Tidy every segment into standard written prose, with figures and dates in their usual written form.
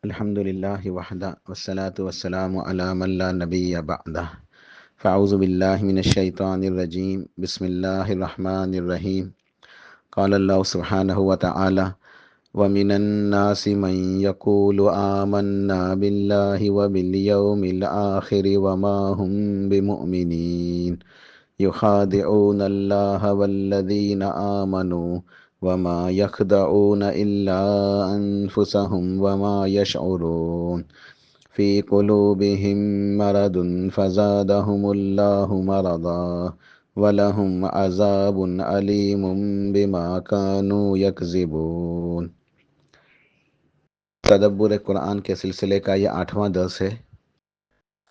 الحمدللہ وحدہ والصلاة والسلام علی من لا نبی بعدہ فاعوذ باللہ من الشیطان الرجیم بسم اللہ الرحمن الرحیم قال اللہ سبحانہ وتعالی ومن الناس من يقول آمنا باللہ وبالیوم الآخر وما هم بمؤمنین يخادعون اللہ والذین آمنوا وما يخدعون إلا أنفسهم وما يشعرون في قلوبهم مرض فزادهم الله مرضا ولهم عذاب أليم بما كانوا يكذبون۔ تدبر قرآن کے سلسلے کا یہ 8واں درس ہے،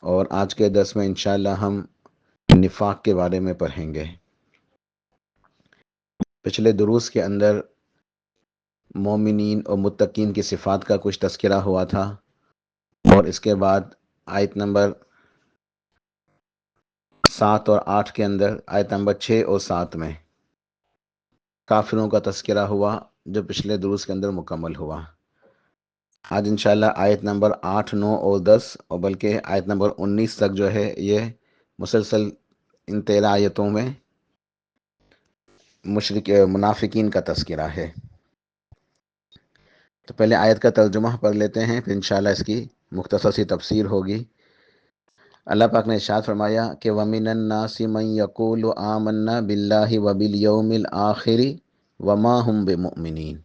اور آج کے درس میں انشاءاللہ ہم نفاق کے بارے میں پڑھیں گے۔ پچھلے دروس کے اندر مومنین اور متقین کی صفات کا کچھ تذکرہ ہوا تھا، اور اس کے بعد آیت نمبر 7 اور 8 کے اندر آیت نمبر 6 اور 7 میں کافروں کا تذکرہ ہوا، جو پچھلے دروس کے اندر مکمل ہوا۔ آج انشاءاللہ آیت نمبر 8، 9 اور 10، اور بلکہ آیت نمبر 19 تک جو ہے یہ مسلسل ان 13 آیتوں میں منافقین کا تذکرہ ہے۔ تو پہلے آیت کا ترجمہ پڑھ لیتے ہیں، پھر انشاءاللہ اس کی مختصر سی تفسیر ہوگی۔ اللہ پاک نے ارشاد فرمایا کہ وَمِنَ النَّاسِ مَن يَقُولُ آمَنَّا بِاللَّهِ وَبِالْيَوْمِ الْآخِرِ وَمَا هُمْ بِمُؤْمِنِينَ،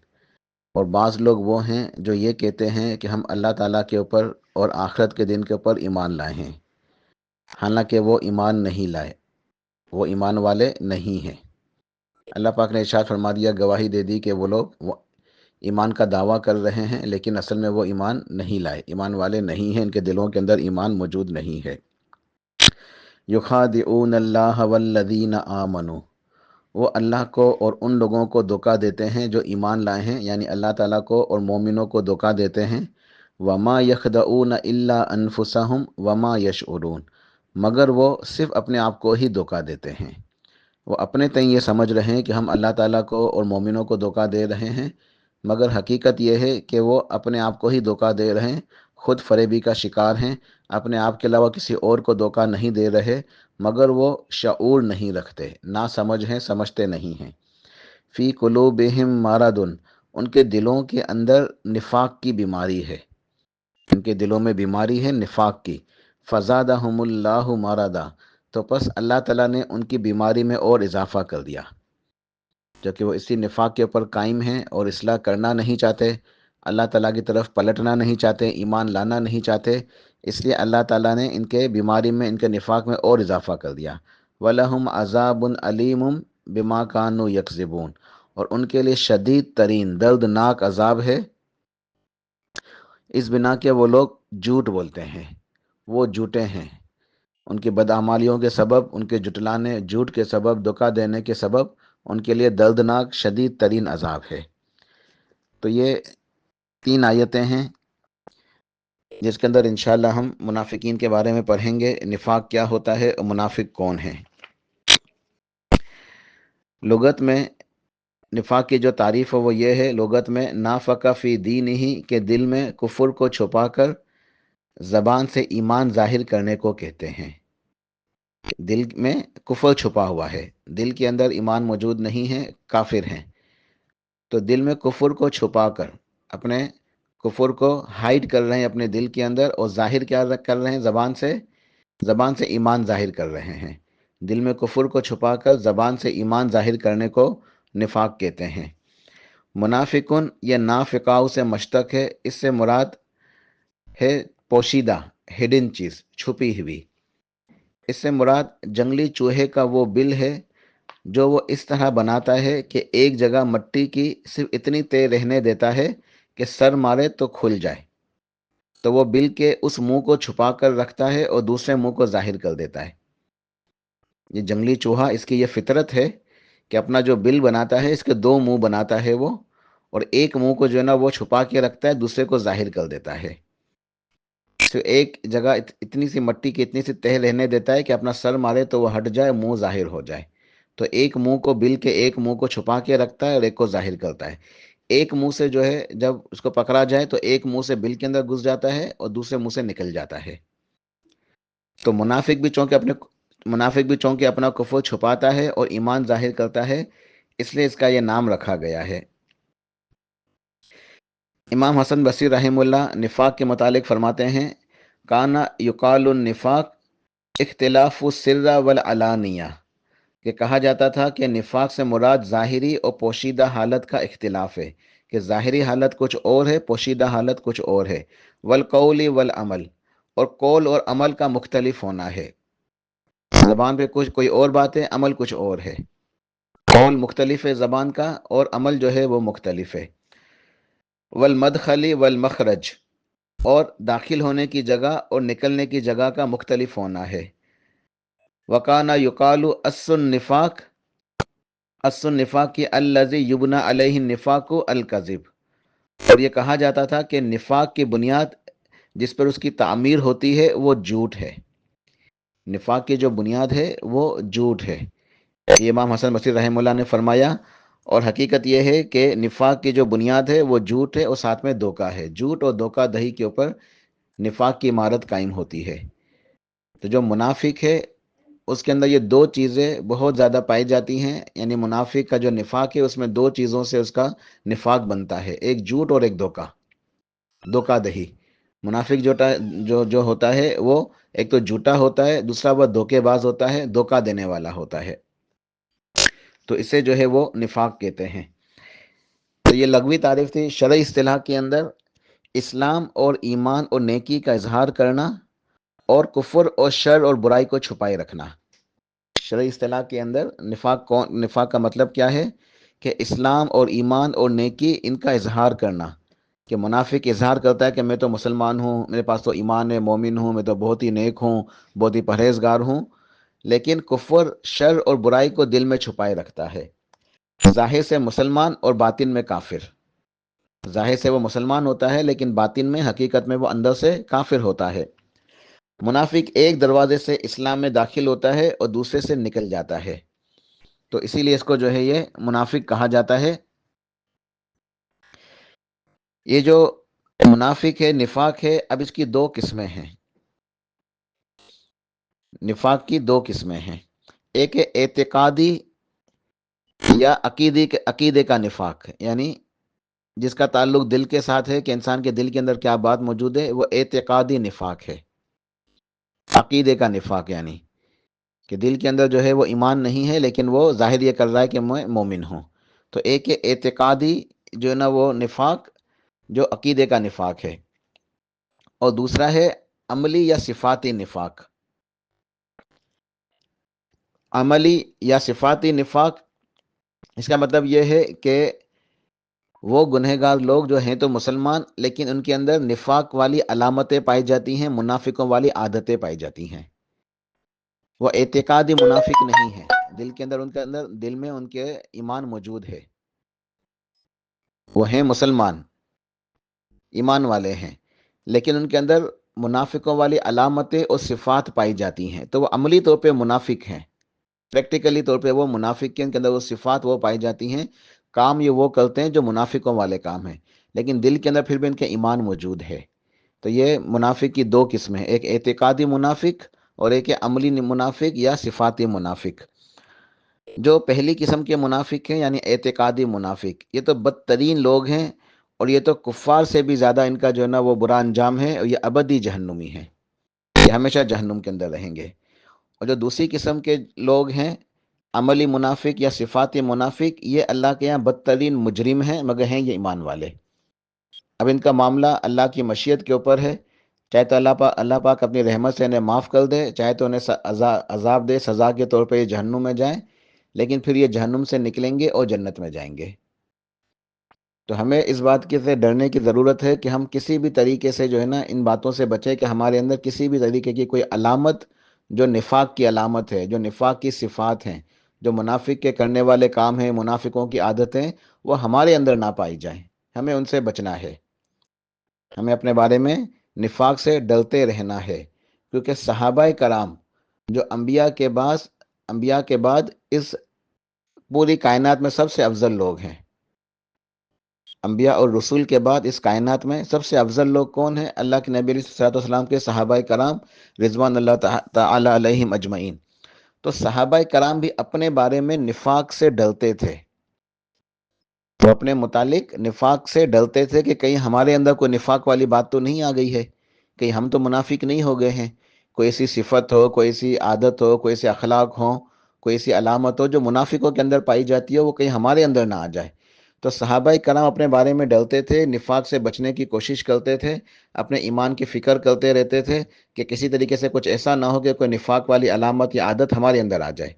اور بعض لوگ وہ ہیں جو یہ کہتے ہیں کہ ہم اللہ تعالیٰ کے اوپر اور آخرت کے دن کے اوپر ایمان لائے ہیں، حالانکہ وہ ایمان نہیں لائے، وہ ایمان والے نہیں ہیں۔ اللہ پاک نے ارشاد فرما دیا، گواہی دے دی کہ وہ لوگ ایمان کا دعویٰ کر رہے ہیں، لیکن اصل میں وہ ایمان نہیں لائے، ایمان والے نہیں ہیں، ان کے دلوں کے اندر ایمان موجود نہیں ہے۔ یخادعون اللہ والذین آمنوا، وہ اللہ کو اور ان لوگوں کو دھوکہ دیتے ہیں جو ایمان لائے ہیں، یعنی اللہ تعالیٰ کو اور مومنوں کو دھوکہ دیتے ہیں۔ وما یخدعون الا انفسهم وما یشعرون، مگر وہ صرف اپنے آپ کو ہی دھوکہ دیتے ہیں۔ وہ اپنے تئیں یہ سمجھ رہے ہیں کہ ہم اللہ تعالیٰ کو اور مومنوں کو دھوکہ دے رہے ہیں، مگر حقیقت یہ ہے کہ وہ اپنے آپ کو ہی دھوکہ دے رہے ہیں، خود فریبی کا شکار ہیں، اپنے آپ کے علاوہ کسی اور کو دھوکہ نہیں دے رہے، مگر وہ شعور نہیں رکھتے، نا سمجھ ہیں، سمجھتے نہیں ہیں۔ فی قلوبہم مرض، ان کے دلوں کے اندر نفاق کی بیماری ہے، ان کے دلوں میں بیماری ہے نفاق کی۔ فزادہم اللہ مرضا، تو پس اللہ تعالیٰ نے ان کی بیماری میں اور اضافہ کر دیا، جو کہ وہ اسی نفاق کے اوپر قائم ہیں اور اصلاح کرنا نہیں چاہتے، اللہ تعالیٰ کی طرف پلٹنا نہیں چاہتے، ایمان لانا نہیں چاہتے، اس لیے اللہ تعالیٰ نے ان کے بیماری میں، ان کے نفاق میں اور اضافہ کر دیا۔ وَلَهُمْ عَذَابٌ عَلِيمٌ بِمَا كَانُوا يَكْذِبُونَ، اور ان کے لیے شدید ترین دردناک عذاب ہے، اس بنا کہ وہ لوگ جھوٹ بولتے ہیں، وہ جھوٹے ہیں، ان کی بدعمالیوں کے سبب، ان کے جھٹلانے، جھوٹ کے سبب، دھوکہ دینے کے سبب ان کے لیے دردناک شدید ترین عذاب ہے۔ تو یہ 3 آیتیں ہیں جس کے اندر انشاءاللہ ہم منافقین کے بارے میں پڑھیں گے، نفاق کیا ہوتا ہے اور منافق کون ہے۔ لغت میں نفاق کی جو تعریف ہے وہ یہ ہے، لغت میں نافق فی دینہ، کہ دل میں کفر کو چھپا کر زبان سے ایمان ظاہر کرنے کو کہتے ہیں۔ دل میں کفر چھپا ہوا ہے، دل کے اندر ایمان موجود نہیں ہے، کافر ہیں، تو دل میں کفر کو چھپا کر اپنے کفر کو ہائیڈ کر رہے ہیں اپنے دل کے اندر، اور ظاہر کیا کر رہے ہیں، زبان سے ایمان ظاہر کر رہے ہیں۔ دل میں کفر کو چھپا کر زبان سے ایمان ظاہر کرنے کو نفاق کہتے ہیں۔ منافقن یہ نافقاؤ سے مشتق ہے، اس سے مراد ہے پوشیدہ، ہڈن چیز، چھپی ہوئی۔ اس سے مراد جنگلی چوہے کا وہ بل ہے جو وہ اس طرح بناتا ہے کہ ایک جگہ مٹی کی صرف اتنی تہ رہنے دیتا ہے کہ سر مارے تو کھل جائے، تو وہ بل کے اس منہ کو چھپا کر رکھتا ہے اور دوسرے منہ کو ظاہر کر دیتا ہے۔ یہ جنگلی چوہا، اس کی یہ فطرت ہے کہ اپنا جو بل بناتا ہے، اس کے 2 منہ بناتا ہے وہ، اور ایک منہ کو جو ہے نا وہ چھپا کے رکھتا ہے، دوسرے کو ظاہر کر دیتا ہے۔ تو ایک جگہ اتنی سی مٹی کی اتنی سی تہ رہنے دیتا ہے کہ اپنا سر مارے تو وہ ہٹ جائے، منہ ظاہر ہو جائے۔ تو ایک منہ کو بل کے ایک منہ کو چھپا کے رکھتا ہے اور ایک کو ظاہر کرتا ہے۔ ایک منہ سے جو ہے جب اس کو پکڑا جائے تو ایک منہ سے بل کے اندر گھس جاتا ہے اور دوسرے منہ سے نکل جاتا ہے. تو منافق بھی چونکہ اپنا کفر چھپاتا ہے اور ایمان ظاہر کرتا ہے، اس لیے اس کا یہ نام رکھا گیا ہے. امام حسن بصری رحمہ اللہ نفاق کے متعلق فرماتے ہیں، کانا یقال النفاق اختلاف السر والعلانیہ، کہ کہا جاتا تھا کہ نفاق سے مراد ظاہری اور پوشیدہ حالت کا اختلاف ہے، کہ ظاہری حالت کچھ اور ہے، پوشیدہ حالت کچھ اور ہے. والقول والعمل، اور قول اور عمل کا مختلف ہونا ہے. زبان پہ کچھ کوئی اور بات ہے، عمل کچھ اور ہے. قول مختلف ہے زبان کا، اور عمل جو ہے وہ مختلف ہے. والمدخل والمخرج، اور داخل ہونے کی جگہ اور نکلنے کی جگہ کا مختلف ہونا ہے. وکانا یقال النفاق کی الذی یبنى علیہ النفاق الکذب، اور یہ کہا جاتا تھا کہ نفاق کی بنیاد جس پر اس کی تعمیر ہوتی ہے وہ جھوٹ ہے. نفاق کی جو بنیاد ہے وہ جھوٹ ہے. یہ امام حسن بصری رحمہ اللہ نے فرمایا، اور حقیقت یہ ہے کہ نفاق کی جو بنیاد ہے وہ جھوٹ ہے اور ساتھ میں دھوکہ ہے. جھوٹ اور دھوکہ دہی کے اوپر نفاق کی عمارت قائم ہوتی ہے. تو جو منافق ہے اس کے اندر یہ دو چیزیں بہت زیادہ پائی جاتی ہیں، یعنی منافق کا جو نفاق ہے اس میں دو چیزوں سے اس کا نفاق بنتا ہے، ایک جھوٹ اور ایک دھوکہ دہی. منافق جو ہوتا ہے وہ ایک تو جھوٹا ہوتا ہے، دوسرا وہ دھوکے باز ہوتا ہے، دھوکہ دینے والا ہوتا ہے. تو اسے جو ہے وہ نفاق کہتے ہیں. تو یہ لغوی تعریف تھی. شرعی اصطلاح کے اندر اسلام اور ایمان اور نیکی کا اظہار کرنا اور کفر اور شر اور برائی کو چھپائے رکھنا. شرعی اصطلاح کے اندر نفاق کا مطلب کیا ہے؟ کہ اسلام اور ایمان اور نیکی ان کا اظہار کرنا. کہ منافق اظہار کرتا ہے کہ میں تو مسلمان ہوں، میرے پاس تو ایمان ہے، مومن ہوں، میں تو بہت ہی نیک ہوں، بہت ہی پرہیزگار ہوں، لیکن کفر، شر اور برائی کو دل میں چھپائے رکھتا ہے. ظاہر سے مسلمان اور باطن میں کافر. ظاہر سے وہ مسلمان ہوتا ہے لیکن باطن میں، حقیقت میں وہ اندر سے کافر ہوتا ہے. منافق ایک دروازے سے اسلام میں داخل ہوتا ہے اور دوسرے سے نکل جاتا ہے. تو اسی لیے اس کو جو ہے یہ منافق کہا جاتا ہے. یہ جو منافق ہے، نفاق ہے، اب اس کی دو قسمیں ہیں. نفاق کی دو قسمیں ہیں. ایک ہے اعتقادی یا عقیدے کا نفاق، یعنی جس کا تعلق دل کے ساتھ ہے کہ انسان کے دل کے اندر کیا بات موجود ہے، وہ اعتقادی نفاق ہے. عقیدے کا نفاق یعنی کہ دل کے اندر جو ہے وہ ایمان نہیں ہے لیکن وہ ظاہر یہ کر رہا ہے کہ میں مومن ہوں. تو ایک اعتقادی جو ہے نا وہ نفاق، جو عقیدے کا نفاق ہے، اور دوسرا ہے عملی یا صفاتی نفاق. عملی یا صفاتی نفاق، اس کا مطلب یہ ہے کہ وہ گنہگار لوگ جو ہیں تو مسلمان، لیکن ان کے اندر نفاق والی علامتیں پائی جاتی ہیں، منافقوں والی عادتیں پائی جاتی ہیں. وہ اعتقادی منافق نہیں ہے، دل کے اندر دل میں ان کے ایمان موجود ہے، وہ ہیں مسلمان، ایمان والے ہیں، لیکن ان کے اندر منافقوں والی علامتیں اور صفات پائی جاتی ہیں. تو وہ عملی طور پہ منافق ہیں، پریکٹیکلی طور پہ وہ منافق کے، ان کے اندر وہ صفات وہ پائی جاتی ہیں، کام یہ وہ کرتے ہیں جو منافقوں والے کام ہیں، لیکن دل کے اندر پھر بھی ان کے ایمان موجود ہے. تو یہ منافق کی دو قسمیں ہیں، ایک اعتقادی منافق اور ایک عملی منافق یا صفاتی منافق. جو پہلی قسم کے منافق ہیں یعنی اعتقادی منافق، یہ تو بدترین لوگ ہیں، اور یہ تو کفار سے بھی زیادہ ان کا جو ہے نا وہ برا انجام ہے، اور یہ ابدی جہنمی ہیں، یہ ہمیشہ جہنم کے اندر رہیں گے. اور جو دوسری قسم کے لوگ ہیں، عملی منافق یا صفاتی منافق، یہ اللہ کے یہاں بدترین مجرم ہیں، مگر ہیں یہ ایمان والے. اب ان کا معاملہ اللہ کی مشیت کے اوپر ہے، چاہے تو اللہ پاک اپنی رحمت سے انہیں معاف کر دے، چاہے تو انہیں عذاب دے، سزا کے طور پہ یہ جہنم میں جائیں، لیکن پھر یہ جہنم سے نکلیں گے اور جنت میں جائیں گے. تو ہمیں اس بات کی سے ڈرنے کی ضرورت ہے کہ ہم کسی بھی طریقے سے جو ہے نا ان باتوں سے بچیں کہ ہمارے اندر کسی بھی طریقے کی کوئی علامت جو نفاق کی علامت ہے، جو نفاق کی صفات ہیں، جو منافق کے کرنے والے کام ہیں، منافقوں کی عادتیں، وہ ہمارے اندر نہ پائی جائیں. ہمیں ان سے بچنا ہے، ہمیں اپنے بارے میں نفاق سے ڈرتے رہنا ہے، کیونکہ صحابہ کرام جو انبیاء کے بعد اس پوری کائنات میں سب سے افضل لوگ ہیں. انبیاء اور رسول کے بعد اس کائنات میں سب سے افضل لوگ کون ہیں؟ اللہ کے نبی علیہ الصلوۃ والسلام کے صحابہ کرام رضوان اللہ تعالی علیہم اجمعین۔ تو صحابہ کرام بھی اپنے بارے میں نفاق سے ڈرتے تھے، وہ اپنے متعلق نفاق سے ڈرتے تھے کہ کہیں ہمارے اندر کوئی نفاق والی بات تو نہیں آ گئی ہے، کہیں ہم تو منافق نہیں ہو گئے ہیں، کوئی ایسی صفت ہو، کوئی ایسی عادت ہو، کوئی ایسے اخلاق ہو، کوئی ایسی علامت ہو جو منافقوں کے اندر پائی جاتی ہے، وہ کہیں ہمارے اندر نہ آ جائے۔ تو صحابہ کرام اپنے بارے میں ڈرتے تھے، نفاق سے بچنے کی کوشش کرتے تھے، اپنے ایمان کی فکر کرتے رہتے تھے کہ کسی طریقے سے کچھ ایسا نہ ہو کہ کوئی نفاق والی علامت یا عادت ہمارے اندر آ جائے۔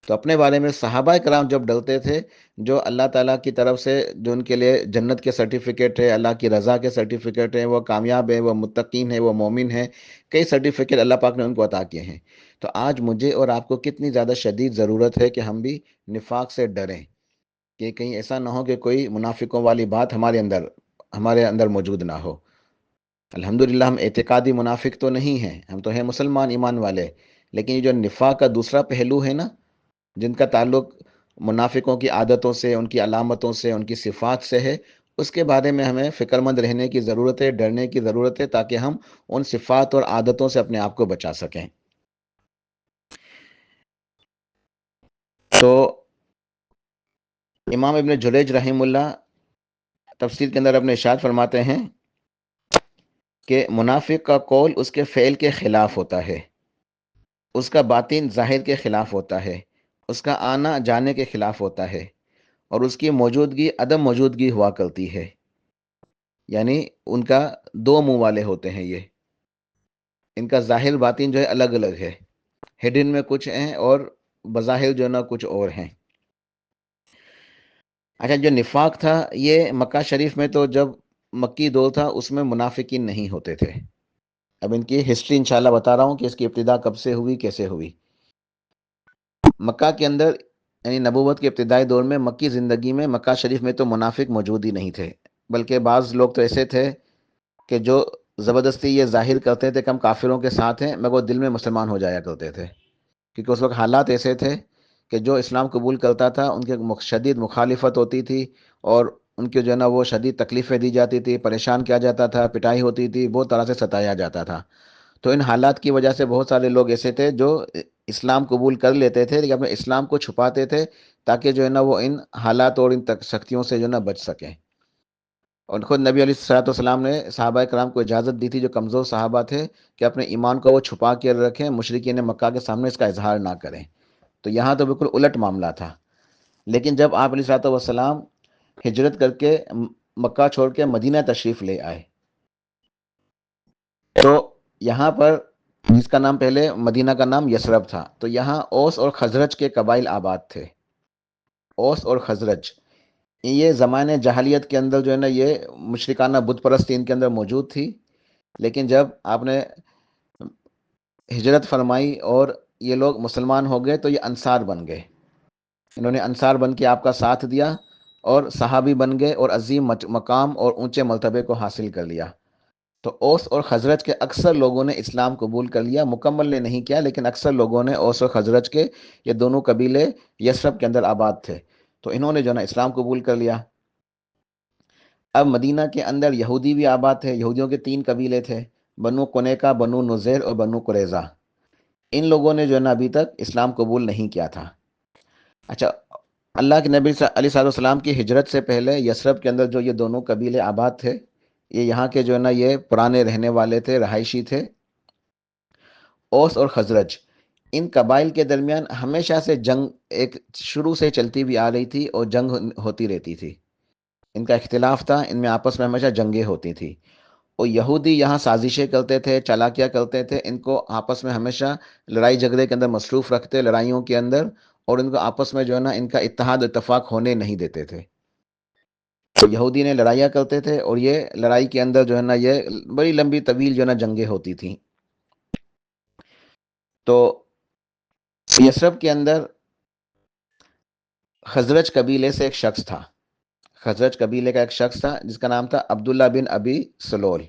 تو اپنے بارے میں صحابہ کرام جب ڈرتے تھے، جو اللہ تعالیٰ کی طرف سے جو ان کے لیے جنت کے سرٹیفکیٹ ہے، اللہ کی رضا کے سرٹیفکیٹ ہیں، وہ کامیاب ہیں، وہ متقین ہیں، وہ مومن ہیں، کئی سرٹیفکیٹ اللہ پاک نے ان کو عطا کیے ہیں۔ تو آج مجھے اور آپ کو کتنی زیادہ شدید ضرورت ہے کہ ہم بھی نفاق سے ڈریں، کہ کہیں ایسا نہ ہو کہ کوئی منافقوں والی بات ہمارے اندر موجود نہ ہو۔ الحمدللہ ہم اعتقادی منافق تو نہیں ہیں، ہم تو ہیں مسلمان ایمان والے، لیکن یہ جو نفاق کا دوسرا پہلو ہے نا، جن کا تعلق منافقوں کی عادتوں سے، ان کی علامتوں سے، ان کی صفات سے ہے، اس کے بارے میں ہمیں فکر مند رہنے کی ضرورت ہے، ڈرنے کی ضرورت ہے، تاکہ ہم ان صفات اور عادتوں سے اپنے آپ کو بچا سکیں۔ تو امام ابن جریج رحم اللہ تفسیر کے اندر اپنے ارشاد فرماتے ہیں کہ منافق کا قول اس کے فعل کے خلاف ہوتا ہے، اس کا باطن ظاہر کے خلاف ہوتا ہے، اس کا آنا جانے کے خلاف ہوتا ہے، اور اس کی موجودگی عدم موجودگی ہوا کرتی ہے۔ یعنی ان کا دو منہ والے ہوتے ہیں، یہ ان کا ظاہر باطن جو ہے الگ الگ ہے، ہڈن میں کچھ ہیں اور بظاہر جو ہے نا کچھ اور ہیں۔ اچھا، جو نفاق تھا یہ مکہ شریف میں تو جب مکی دور تھا اس میں منافقین نہیں ہوتے تھے۔ اب ان کی ہسٹری انشاءاللہ بتا رہا ہوں کہ اس کی ابتدا کب سے ہوئی، کیسے ہوئی۔ مکہ کے اندر یعنی نبوت کے ابتدائی دور میں مکی زندگی میں مکہ شریف میں تو منافق موجود ہی نہیں تھے، بلکہ بعض لوگ تو ایسے تھے کہ جو زبردستی یہ ظاہر کرتے تھے کہ ہم کافروں کے ساتھ ہیں، مگر وہ دل میں مسلمان ہو جایا کرتے تھے، کیونکہ اس وقت حالات ایسے تھے کہ جو اسلام قبول کرتا تھا ان کے شدید مخالفت ہوتی تھی، اور ان کے جو ہے نا وہ شدید تکلیفیں دی جاتی تھی، پریشان کیا جاتا تھا، پٹائی ہوتی تھی، بہت طرح سے ستایا جاتا تھا۔ تو ان حالات کی وجہ سے بہت سارے لوگ ایسے تھے جو اسلام قبول کر لیتے تھے لیکن اپنے اسلام کو چھپاتے تھے، تاکہ جو ہے نا وہ ان حالات اور ان سختیوں سے جو ہے نا بچ سکیں۔ اور خود نبی علیہ الصلوۃ والسلام نے صحابہ کرام کو اجازت دی تھی، جو کمزور صحابہ تھے، کہ اپنے ایمان کو وہ چھپا کے رکھیں، مشرکین مکہ کے سامنے اس کا اظہار نہ کریں۔ تو یہاں تو بالکل الٹ معاملہ تھا۔ لیکن جب آپ علیہ الصلوۃ والسلام ہجرت کر کے مکہ چھوڑ کے مدینہ تشریف لے آئے، تو یہاں پر جس کا نام پہلے مدینہ کا نام یثرب تھا، تو یہاں اوس اور خزرج کے قبائل آباد تھے۔ اوس اور خزرج یہ زمانے جاہلیت کے اندر جو ہے نا یہ مشرکانہ بت پرستی ان کے اندر موجود تھی، لیکن جب آپ نے ہجرت فرمائی اور یہ لوگ مسلمان ہو گئے تو یہ انصار بن گئے، انہوں نے انصار بن کے آپ کا ساتھ دیا اور صحابی بن گئے اور عظیم مقام اور اونچے مرتبے کو حاصل کر لیا۔ تو اوس اور خزرج کے اکثر لوگوں نے اسلام قبول کر لیا، مکمل نے نہیں کیا، لیکن اکثر لوگوں نے اوس اور خزرج کے یہ دونوں قبیلے یثرب کے اندر آباد تھے، تو انہوں نے جو ہے نا اسلام قبول کر لیا۔ اب مدینہ کے اندر یہودی بھی آباد تھے، یہودیوں کے تین قبیلے تھے، بنو قنیقہ، بنو نذیر اور بنو قریظہ۔ ان لوگوں نے جو ہے نا ابھی تک اسلام قبول نہیں کیا تھا۔ اچھا، اللہ کے نبی علیہ الصلوۃ والسلام کی ہجرت سے پہلے یثرب کے اندر جو یہ دونوں قبیلے آباد تھے، یہ یہاں کے جو ہے نا یہ پرانے رہنے والے تھے، رہائشی تھے، اوس اور خزرج۔ ان قبائل کے درمیان ہمیشہ سے جنگ ایک شروع سے چلتی بھی آ رہی تھی اور جنگ ہوتی رہتی تھی، ان کا اختلاف تھا، ان میں آپس میں ہمیشہ جنگیں ہوتی تھی، اور یہودی یہاں سازشیں کرتے تھے، چالاکیاں کرتے تھے، ان کو آپس میں ہمیشہ لڑائی جھگڑے کے اندر مصروف رکھتے، لڑائیوں کے اندر، اور ان کو آپس میں جو ہے نا ان کا اتحاد اتفاق ہونے نہیں دیتے تھے۔ تو یہودی نے لڑائیاں کرتے تھے، اور یہ لڑائی کے اندر جو ہے نا یہ بڑی لمبی طویل جو ہے نا جنگیں ہوتی تھیں۔ تو یثرب کے اندر خزرج قبیلے سے ایک شخص تھا، خزرج قبیلے کا ایک شخص تھا جس کا نام تھا عبداللہ بن ابی سلول۔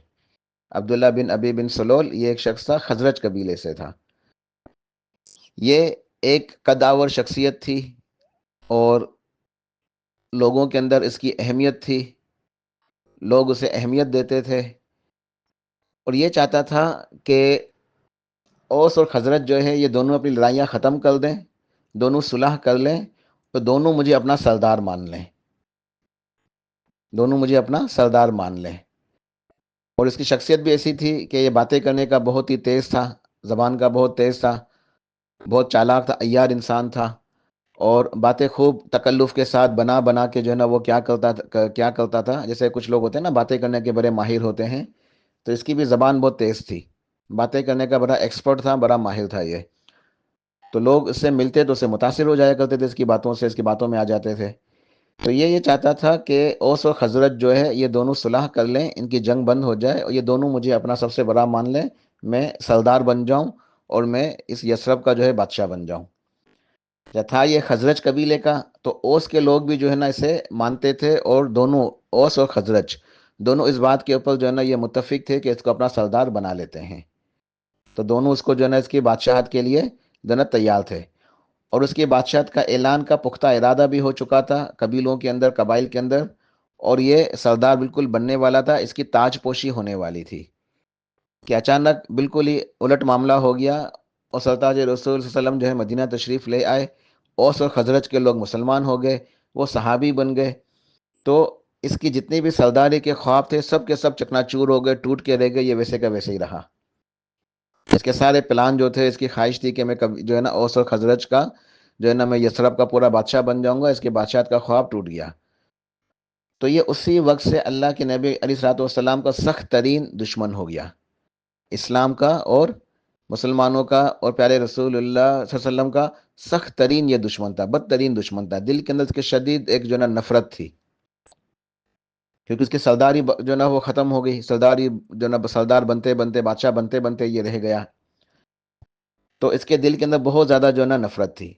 عبداللہ بن ابی بن سلول یہ ایک شخص تھا، خزرج قبیلے سے تھا۔ یہ ایک قدآور شخصیت تھی، اور لوگوں کے اندر اس کی اہمیت تھی، لوگ اسے اہمیت دیتے تھے، اور یہ چاہتا تھا کہ اوس اور خزرج جو ہے یہ دونوں اپنی لڑائیاں ختم کر دیں، دونوں صلح کر لیں، تو دونوں مجھے اپنا سردار مان لیں، دونوں مجھے اپنا سردار مان لیں۔ اور اس کی شخصیت بھی ایسی تھی کہ یہ باتیں کرنے کا بہت ہی تیز تھا، زبان کا بہت تیز تھا، بہت چالاک تھا، عیار انسان تھا، اور باتیں خوب تکلف کے ساتھ بنا بنا کے جو ہے نا وہ کیا کرتا تھا جیسے کچھ لوگ ہوتے ہیں نا باتیں کرنے کے بڑے ماہر ہوتے ہیں، تو اس کی بھی زبان بہت تیز تھی، باتیں کرنے کا بڑا ایکسپرٹ تھا، بڑا ماہر تھا یہ۔ تو لوگ اس سے ملتے تو اسے متاثر ہو جایا کرتے تھے، اس کی باتوں سے، اس کی باتوں میں آ جاتے تھے۔ تو یہ چاہتا تھا کہ اوس اور خزرج جو ہے یہ دونوں صلح کر لیں، ان کی جنگ بند ہو جائے، اور یہ دونوں مجھے اپنا سب سے بڑا مان لیں، میں سردار بن جاؤں، اور میں اس یثرب کا جو ہے بادشاہ بن جاؤں۔ جب تھا یہ خزرج قبیلے کا، تو اوس کے لوگ بھی جو ہے نا اسے مانتے تھے، اور دونوں اوس اور خزرج دونوں اس بات کے اوپر جو ہے نا یہ متفق تھے کہ اس کو اپنا سردار بنا لیتے ہیں۔ تو دونوں اس کو جو ہے نا اس کی بادشاہت کے لیے جو ہے نا تیار تھے، اور اس کی بادشاہت کا اعلان کا پختہ ارادہ بھی ہو چکا تھا قبیلوں کے اندر، قبائل کے اندر، اور یہ سردار بالکل بننے والا تھا، اس کی تاج پوشی ہونے والی تھی کہ اچانک بالکل ہی الٹ معاملہ ہو گیا، اور سرتاج رسول صلی اللہ علیہ وسلم جو ہے مدینہ تشریف لے آئے، اوس اور خزرج کے لوگ مسلمان ہو گئے، وہ صحابی بن گئے، تو اس کی جتنی بھی سرداری کے خواب تھے سب کے سب چکناچور ہو گئے، ٹوٹ کے رہ گئے، یہ ویسے کا ویسے ہی رہا۔ اس کے سارے پلان جو تھے، اس کی خواہش تھی کہ میں جو ہے نا اوس اور خزرج کا جو ہے نا میں یثرب کا پورا بادشاہ بن جاؤں گا، اس کے بادشاہت کا خواب ٹوٹ گیا۔ تو یہ اسی وقت سے اللہ کے نبی علیہ الصلوۃ والسلام کا سخت ترین دشمن ہو گیا، اسلام کا اور مسلمانوں کا اور پیارے رسول اللہ صلی اللہ علیہ وسلم کا سخت ترین یہ دشمن تھا، بدترین دشمن تھا، دل کے اندر اس کے شدید ایک جو ہے نا نفرت تھی، کیونکہ اس کی سرداری جو ہے نا وہ ختم ہو گئی، سرداری جو ہے نا سردار بنتے بنتے، بادشاہ بنتے بنتے یہ رہ گیا، تو اس کے دل کے اندر بہت زیادہ جو ہے نا نفرت تھی،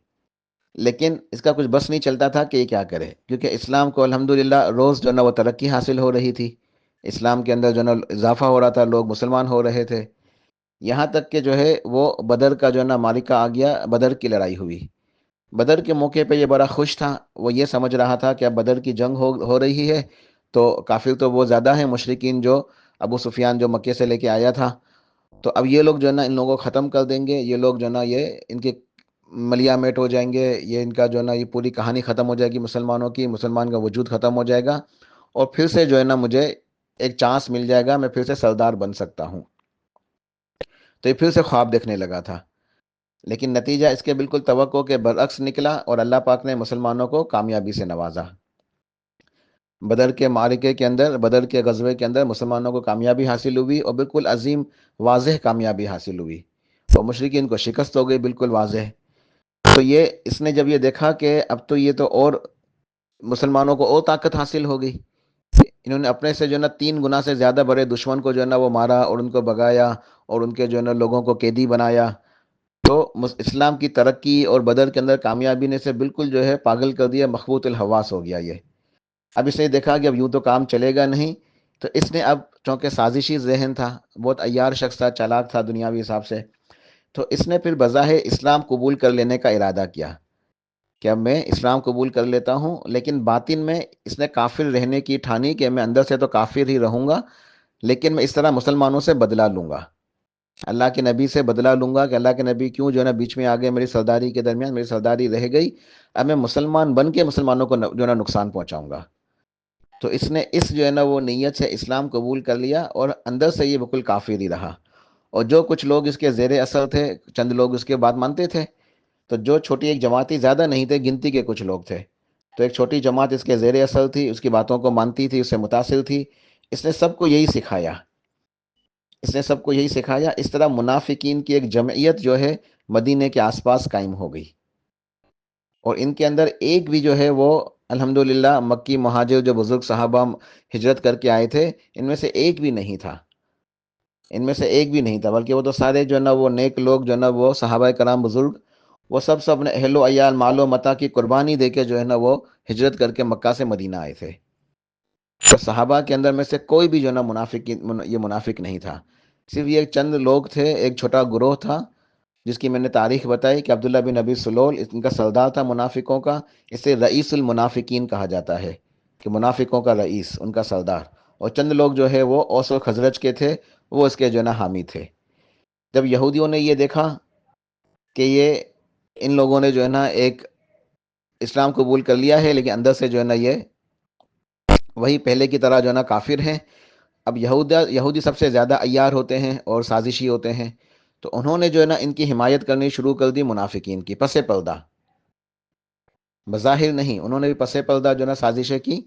لیکن اس کا کچھ بس نہیں چلتا تھا کہ یہ کیا کرے، کیونکہ اسلام کو الحمدللہ روز جو ہے نا وہ ترقی حاصل ہو رہی تھی، اسلام کے اندر جو ہے نا اضافہ ہو رہا تھا، لوگ مسلمان ہو رہے تھے، یہاں تک کہ جو ہے وہ بدر کا جو ہے نا معرکہ آ گیا، بدر کی لڑائی ہوئی۔ بدر کے موقع پہ یہ بڑا خوش تھا، وہ یہ سمجھ رہا تھا کہ اب بدر کی جنگ ہو رہی ہے، تو کافر تو وہ زیادہ ہیں مشرکین، جو ابو سفیان جو مکے سے لے کے آیا تھا، تو اب یہ لوگ جو ہے نا ان لوگوں کو ختم کر دیں گے، یہ لوگ جو ہے نا یہ ان کے ملیا میٹ ہو جائیں گے، یہ ان کا جو ہے نا یہ پوری کہانی ختم ہو جائے گی مسلمانوں کی، مسلمان کا وجود ختم ہو جائے گا، اور پھر سے جو ہے نا مجھے ایک چانس مل جائے گا، میں پھر سے سردار بن سکتا ہوں۔ تو یہ پھر سے خواب دیکھنے لگا تھا، لیکن نتیجہ اس کے بالکل توقع کے برعکس نکلا، اور اللہ پاک نے مسلمانوں کو کامیابی سے نوازا۔ بدر کے معرکے کے اندر، بدر کے غزوے کے اندر مسلمانوں کو کامیابی حاصل ہوئی، اور بالکل عظیم واضح کامیابی حاصل ہوئی، اور مشرکین کو شکست ہو گئی بالکل واضح۔ تو یہ اس نے جب یہ دیکھا کہ اب تو یہ تو اور مسلمانوں کو اور طاقت حاصل ہو گئی، انہوں نے اپنے سے جو ہے نا 3 گنا سے زیادہ بڑے دشمن کو جو ہے نا وہ مارا، اور ان کو بگایا، اور ان کے جو ہے نا لوگوں کو قیدی بنایا، تو اسلام کی ترقی اور بدر کے اندر کامیابی نے سے بالکل جو ہے پاگل کر دیا، مخبوط الحواس ہو گیا یہ۔ اب اس نے دیکھا کہ اب یوں تو کام چلے گا نہیں، تو اس نے اب چونکہ سازشی ذہن تھا، بہت عیار شخص تھا، چالاک تھا دنیاوی حساب سے، تو اس نے پھر بظاہر اسلام قبول کر لینے کا ارادہ کیا کہ اب میں اسلام قبول کر لیتا ہوں، لیکن باطن میں اس نے کافر رہنے کی ٹھانی کہ میں اندر سے تو کافر ہی رہوں گا، لیکن میں اس طرح مسلمانوں سے بدلہ لوں گا، اللہ کے نبی سے بدلہ لوں گا کہ اللہ کے نبی کیوں جو ہے نا بیچ میں آ گئے میری سرداری کے درمیان، میری سرداری رہ گئی، اب میں مسلمان بن کے مسلمانوں کو جو ہے نا نقصان پہنچاؤں گا۔ تو اس نے اس جو ہے نا وہ نیت سے اسلام قبول کر لیا، اور اندر سے یہ بالکل کافر ہی رہا، اور جو کچھ لوگ اس کے زیر اثر تھے، چند لوگ اس کے بات مانتے تھے، تو جو چھوٹی ایک جماعت ہی، زیادہ نہیں تھے، گنتی کے کچھ لوگ تھے، تو ایک چھوٹی جماعت اس کے زیر اثر تھی، اس کی باتوں کو مانتی تھی، اس سے متاثر تھی، اس نے سب کو یہی سکھایا، اس نے سب کو یہی سکھایا، اس طرح منافقین کی ایک جمعیت جو ہے مدینے کے آس پاس قائم ہو گئی، اور ان کے اندر ایک بھی جو ہے وہ الحمدللہ مکی مہاجر جو بزرگ صحابہ ہجرت کر کے آئے تھے، ان میں سے ایک بھی نہیں تھا، ان میں سے ایک بھی نہیں تھا، بلکہ وہ تو سارے جو ہے نا وہ نیک لوگ جو ہے نا وہ صحابہ کرام بزرگ، وہ سب اپنے اہل و عیال، مال و متاع کی قربانی دے کے جو ہے نا وہ ہجرت کر کے مکہ سے مدینہ آئے تھے، تو صحابہ کے اندر میں سے کوئی بھی جو ہے نا یہ منافق نہیں تھا، صرف یہ چند لوگ تھے، ایک چھوٹا گروہ تھا، جس کی میں نے تاریخ بتائی کہ عبداللہ بن ابی سلول ان کا سردار تھا منافقوں کا، اسے رئیس المنافقین کہا جاتا ہے، کہ منافقوں کا رئیس، ان کا سردار، اور چند لوگ جو ہے وہ اوس و خزرج کے تھے، وہ اس کے جو ہے نا حامی تھے۔ جب یہودیوں نے یہ دیکھا کہ یہ ان لوگوں نے جو ہے نا ایک اسلام قبول کر لیا ہے، لیکن اندر سے جو ہے نا یہ وہی پہلے کی طرح جو ہے نا کافر ہیں۔ اب یہودی سب سے زیادہ عیار ہوتے ہیں اور سازشی ہوتے ہیں، تو انہوں نے جو ہے نا ان کی حمایت کرنی شروع کر دی منافقین کی، پس پردہ، بظاہر نہیں، انہوں نے بھی پس پردہ جو ہے نا سازشیں کی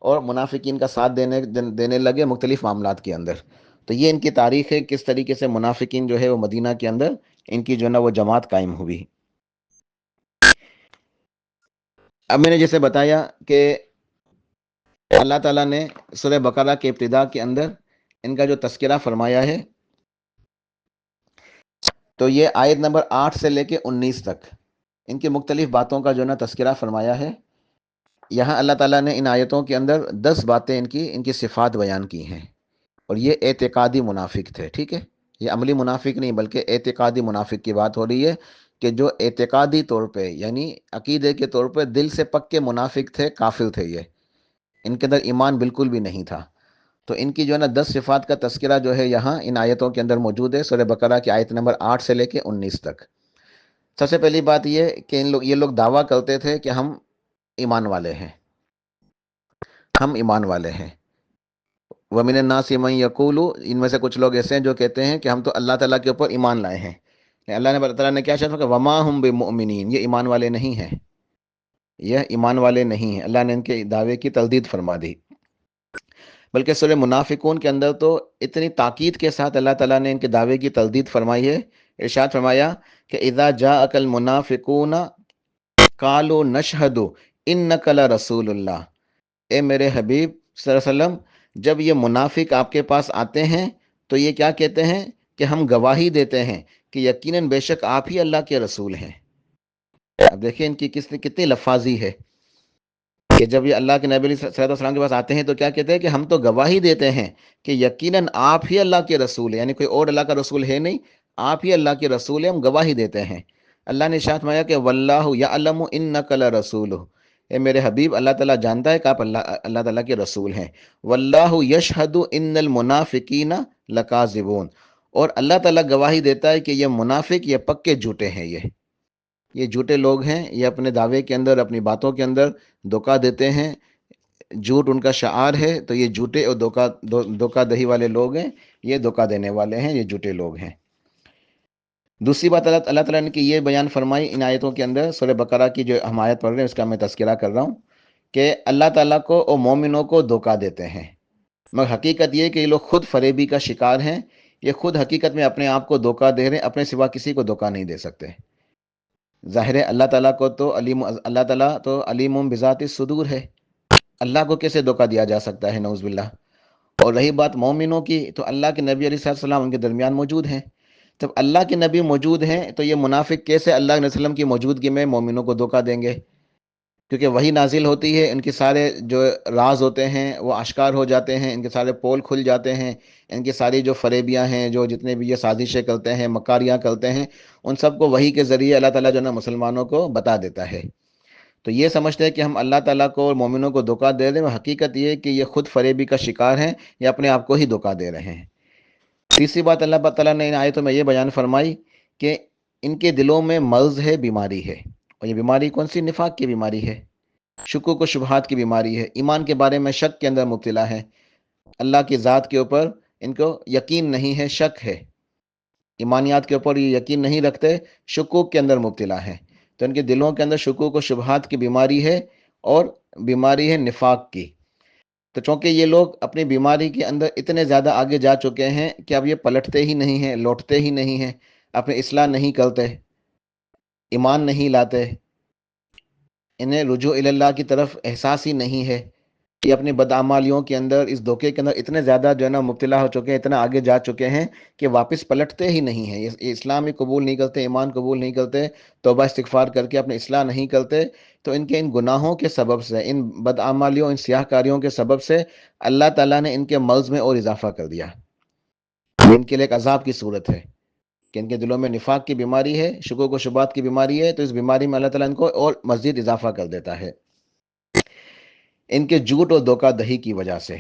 اور منافقین کا ساتھ دینے لگے مختلف معاملات کے اندر۔ تو یہ ان کی تاریخ ہے، کس طریقے سے منافقین جو ہے وہ مدینہ کے اندر ان کی جو ہے نا وہ جماعت قائم ہوئی۔ اب میں نے جیسے بتایا کہ اللہ تعالیٰ نے سورہ بقرہ کے ابتدا کے اندر ان کا جو تذکرہ فرمایا ہے، تو یہ آیت نمبر 8 سے لے کے 19 تک ان کی مختلف باتوں کا جو ہے نا تذکرہ فرمایا ہے۔ یہاں اللہ تعالیٰ نے ان آیتوں کے اندر 10 باتیں ان کی صفات بیان کی ہیں، اور یہ اعتقادی منافق تھے، ٹھیک ہے، یہ عملی منافق نہیں بلکہ اعتقادی منافق کی بات ہو رہی ہے، کہ جو اعتقادی طور پہ یعنی عقیدے کے طور پہ دل سے پکے منافق تھے، کافر تھے، یہ ان کے اندر ایمان بالکل بھی نہیں تھا۔ تو ان کی جو ہے نا 10 صفات کا تذکرہ جو ہے یہاں ان آیتوں کے اندر موجود ہے، سورہ بقرہ کی آیت نمبر 8 سے لے کے 19 تک۔ سب سے پہلی بات یہ کہ یہ لوگ دعویٰ کرتے تھے کہ ہم ایمان والے ہیں، ہم ایمان والے ہیں۔ وَمِنَ النَّاسِ مَن يَقُولُ، ان میں سے کچھ لوگ ایسے ہیں جو کہتے ہیں کہ ہم تو اللہ تعالیٰ کے اوپر ایمان لائے ہیں۔ اللہ تعالیٰ نے کیا شرط کہ وَمَا هُم بِمُؤْمِنِينَ، یہ ایمان والے نہیں ہیں، یہ ایمان والے نہیں ہیں۔ اللہ نے ان کے دعوے کی تردید فرما دی۔ بلکہ سورہ منافقون کے اندر تو اتنی تاکید کے ساتھ اللہ تعالیٰ نے ان کے دعوے کی تردید فرمائی ہے، ارشاد فرمایا کہ اذا جاءک المنافقون قالوا نشہد انک لرسول اللہ، اے میرے حبیب صلی اللہ علیہ وسلم، جب یہ منافق آپ کے پاس آتے ہیں تو یہ کیا کہتے ہیں کہ ہم گواہی دیتے ہیں کہ یقیناً بے شک آپ ہی اللہ کے رسول ہیں۔ اب دیکھیں ان کی کتنی لفاظی ہے کہ جب یہ اللہ کے نبی صلی اللہ علیہ وسلم کے پاس آتے ہیں تو کیا کہتے ہیں کہ ہم تو گواہی دیتے ہیں کہ یقیناً آپ ہی اللہ کے رسول ہیں، یعنی کوئی اور اللہ کا رسول ہے نہیں، آپ ہی اللہ کے رسول ہیں، ہم گواہی دیتے ہیں۔ اللہ نے ارشاد فرمایا کہ واللہ یعلم انک لرسولہ، اے میرے حبیب اللہ تعالیٰ جانتا ہے کہ آپ اللہ تعالیٰ کے رسول ہیں۔ واللہ یشہد ان المنافقین لکاذبون، اور اللہ تعالیٰ گواہی دیتا ہے کہ یہ منافق یہ پکے جھوٹے ہیں، یہ جھوٹے لوگ ہیں، یہ اپنے دعوے کے اندر اپنی باتوں کے اندر دھوکہ دیتے ہیں، جھوٹ ان کا شعار ہے، تو یہ جھوٹے اور دھوکہ دہی والے لوگ ہیں، یہ دھوکہ دینے والے ہیں، یہ جھوٹے لوگ ہیں۔ دوسری بات اللہ تعالیٰ نے کہ یہ بیان فرمائی ان آیتوں کے اندر، سورہ بقرہ کی جو ہم آیت پڑھ رہے ہیں اس کا میں تذکرہ کر رہا ہوں، کہ اللہ تعالیٰ کو اور مومنوں کو دھوکہ دیتے ہیں، مگر حقیقت یہ کہ یہ لوگ خود فریبی کا شکار ہیں، یہ خود حقیقت میں اپنے آپ کو دھوکہ دے رہے ہیں، اپنے سوا کسی کو دھوکہ نہیں دے سکتے۔ ظاہر ہے اللہ تعالیٰ تو علیم بذات الصدور ہے، اللہ کو کیسے دھوکہ دیا جا سکتا ہے، نعوذ باللہ۔ اور رہی بات مومنوں کی، تو اللہ کے نبی علیہ السلام ان کے درمیان موجود ہیں، جب اللہ کے نبی موجود ہیں تو یہ منافق کیسے اللہ علیہ وسلم کی موجودگی میں مومنوں کو دھوکہ دیں گے؟ کیونکہ وہی نازل ہوتی ہے، ان کے سارے جو راز ہوتے ہیں وہ آشکار ہو جاتے ہیں، ان کے سارے پول کھل جاتے ہیں، ان کی ساری جو فریبیاں ہیں، جو جتنے بھی یہ سازشیں کرتے ہیں، مکاریاں کرتے ہیں، ان سب کو وحی کے ذریعے اللہ تعالیٰ جو ہے نا مسلمانوں کو بتا دیتا ہے۔ تو یہ سمجھتے ہیں کہ ہم اللہ تعالیٰ کو اور مومنوں کو دھوکہ دے رہے ہیں، حقیقت یہ ہے کہ یہ خود فریبی کا شکار ہیں، یہ اپنے آپ کو ہی دھوکہ دے رہے ہیں۔ تیسری بات اللہ تعالیٰ نے ان آیتوں میں یہ بیان فرمائی کہ ان کے دلوں میں مرض ہے، بیماری ہے، اور یہ بیماری کون سی؟ نفاق کی بیماری ہے، شکوک و شبہات کی بیماری ہے، ایمان کے بارے میں شک کے اندر مبتلا ہے، اللہ کی ذات کے اوپر ان کو یقین نہیں ہے، شک ہے، ایمانیات کے اوپر یہ یقین نہیں رکھتے، شکوک کے اندر مبتلا ہے۔ تو ان کے دلوں کے اندر شکوک و شبہات کی بیماری ہے، اور بیماری ہے نفاق کی۔ تو چونکہ یہ لوگ اپنی بیماری کے اندر اتنے زیادہ آگے جا چکے ہیں کہ اب یہ پلٹتے ہی نہیں ہیں، لوٹتے ہی نہیں ہیں، اپنے اصلاح نہیں کرتے، ایمان نہیں لاتے، انہیں رجوع اللہ کی طرف احساس ہی نہیں ہے، یہ اپنی بدعمالیوں کے اندر، اس دھوکے کے اندر اتنے زیادہ جو ہے نا مبتلا ہو چکے ہیں، اتنا آگے جا چکے ہیں کہ واپس پلٹتے ہی نہیں ہیں، یہ اسلام ہی قبول نہیں کرتے، ایمان قبول نہیں کرتے، توبہ استغفار کر کے اپنے اصلاح نہیں کرتے۔ تو ان کے ان گناہوں کے سبب سے، ان بدعمالیوں، ان سیاہ کاریوں کے سبب سے اللہ تعالیٰ نے ان کے مرض میں اور اضافہ کر دیا، یہ ان کے لیے ایک عذاب کی صورت ہے کہ ان کے دلوں میں نفاق کی بیماری ہے، شکوک و شبہات کی بیماری ہے، تو اس بیماری میں اللہ تعالیٰ ان کو اور مزید اضافہ کر دیتا ہے ان کے جھوٹ اور دھوکہ دہی کی وجہ سے۔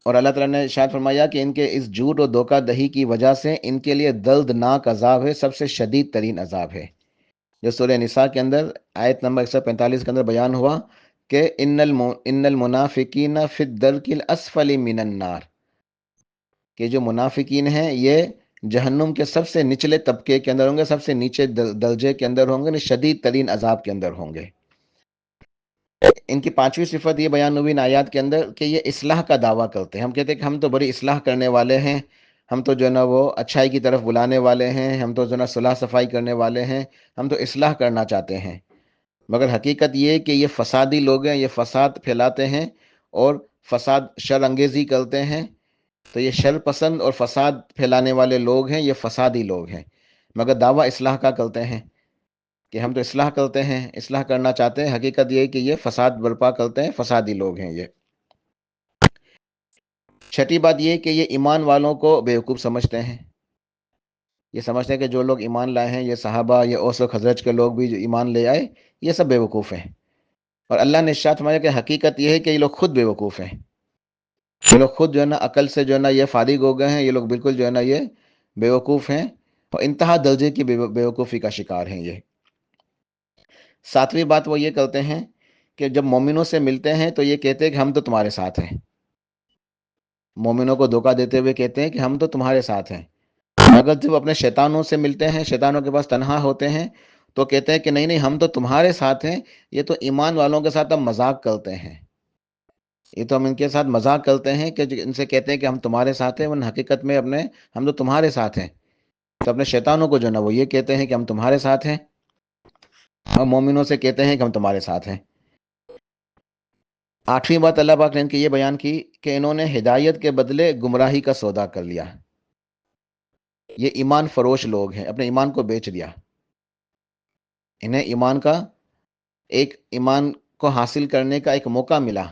اور اللہ تعالیٰ نے ارشاد فرمایا کہ ان کے اس جھوٹ اور دھوکہ دہی کی وجہ سے ان کے لیے دردناک عذاب ہے، سب سے شدید ترین عذاب ہے، جو سورہ نساء کے اندر آیت نمبر 145 کے اندر بیان ہوا کہ ان المنافقین فی الدرک الاسفل من النار، کہ جو منافقین ہیں یہ جہنم کے سب سے نچلے طبقے کے اندر ہوں گے، سب سے نیچے درجے کے اندر ہوں گے، شدید ترین عذاب کے اندر ہوں گے۔ ان کی پانچویں صفت یہ بیان ہوئی ان آیات کے اندر کہ یہ اصلاح کا دعویٰ کرتے ہیں۔ ہم کہتے ہیں کہ ہم تو بڑی اصلاح کرنے والے ہیں، ہم تو جو ہے نا وہ اچھائی کی طرف بلانے والے ہیں، ہم تو جو ہے نا صلاح صفائی کرنے والے ہیں، ہم تو اصلاح کرنا چاہتے ہیں، مگر حقیقت یہ ہے کہ یہ فسادی لوگ ہیں، یہ فساد پھیلاتے ہیں اور فساد شر انگیزی کرتے ہیں۔ تو یہ شر پسند اور فساد پھیلانے والے لوگ ہیں، یہ فسادی لوگ ہیں، مگر دعویٰ اصلاح کا کرتے ہیں کہ ہم تو اصلاح کرتے ہیں، اصلاح کرنا چاہتے ہیں۔ حقیقت یہ ہے کہ یہ فساد برپا کرتے ہیں، فسادی لوگ ہیں یہ۔ چھٹی بات یہ کہ یہ ایمان والوں کو بیوقوف سمجھتے ہیں، یہ سمجھتے ہیں کہ جو لوگ ایمان لائے ہیں، یہ صحابہ، یہ اوس و خزرج کے لوگ بھی جو ایمان لے آئے، یہ سب بیوقوف ہیں۔ اور اللہ نے ارشاد فرمایا کہ حقیقت یہ ہے کہ یہ لوگ خود بیوقوف ہیں، یہ لوگ خود جو ہے نا عقل سے جو ہے نا یہ فارغ ہو گئے ہیں، یہ لوگ بالکل جو ہے نا یہ بیوقوف ہیں اور انتہا درجے کی بیوقوفی کا شکار ہیں یہ۔ ساتویں بات وہ یہ کرتے ہیں کہ جب مومنوں سے ملتے ہیں تو یہ کہتے ہیں کہ ہم تو تمہارے ساتھ ہیں، مومنوں کو دھوکہ دیتے ہوئے کہتے ہیں کہ ہم تو تمہارے ساتھ ہیں، مگر جب اپنے شیطانوں سے ملتے ہیں، شیطانوں کے پاس تنہا ہوتے ہیں تو کہتے ہیں کہ نہیں نہیں ہم تو تمہارے ساتھ ہیں، یہ تو ایمان والوں کے ساتھ ہم مذاق کرتے ہیں، یہ تو ہم ان کے ساتھ مذاق کرتے ہیں کہ ان سے کہتے ہیں کہ ہم تمہارے ساتھ ہیں، حقیقت میں اپنے ہم تو تمہارے ساتھ ہیں۔ تو اپنے شیطانوں کو جو نا وہ یہ کہتے ہیں کہ ہم تمہارے ساتھ ہیں، اور مومنوں سے کہتے ہیں کہ ہم تمہارے ساتھ ہیں۔ آٹھویں بات اللہ پاک نے ان کی یہ بیان کی کہ انہوں نے ہدایت کے بدلے گمراہی کا سودا کر لیا، یہ ایمان فروش لوگ ہیں، اپنے ایمان کو بیچ دیا، انہیں ایمان کو حاصل کرنے کا ایک موقع ملا،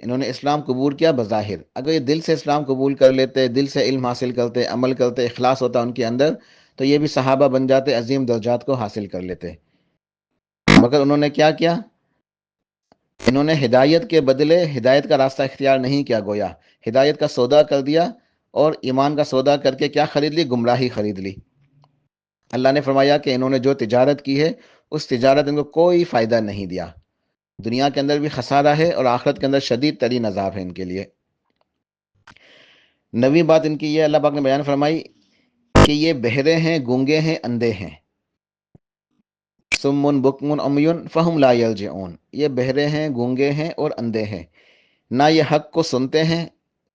انہوں نے اسلام قبول کیا بظاہر، اگر یہ دل سے اسلام قبول کر لیتے، دل سے علم حاصل کرتے، عمل کرتے، اخلاص ہوتا ان کے اندر، تو یہ بھی صحابہ بن جاتے، عظیم درجات کو حاصل کر لیتے، مگر انہوں نے کیا کیا؟ انہوں نے ہدایت کے بدلے ہدایت کا راستہ اختیار نہیں کیا، گویا ہدایت کا سودا کر دیا اور ایمان کا سودا کر کے کیا خرید لی؟ گمراہی خرید لی۔ اللہ نے فرمایا کہ انہوں نے جو تجارت کی ہے اس تجارت ان کو کوئی فائدہ نہیں دیا، دنیا کے اندر بھی خسارہ ہے اور آخرت کے اندر شدید ترین عذاب ہے ان کے لیے۔ نویں بات ان کی یہ اللہ پاک نے بیان فرمائی کہ یہ بہرے ہیں، گونگے ہیں، اندھے ہیں، سمن بکمن امیون فہم لا یرجعون، یہ بہرے ہیں، گونگے ہیں اور اندھے ہیں، نہ یہ حق کو سنتے ہیں،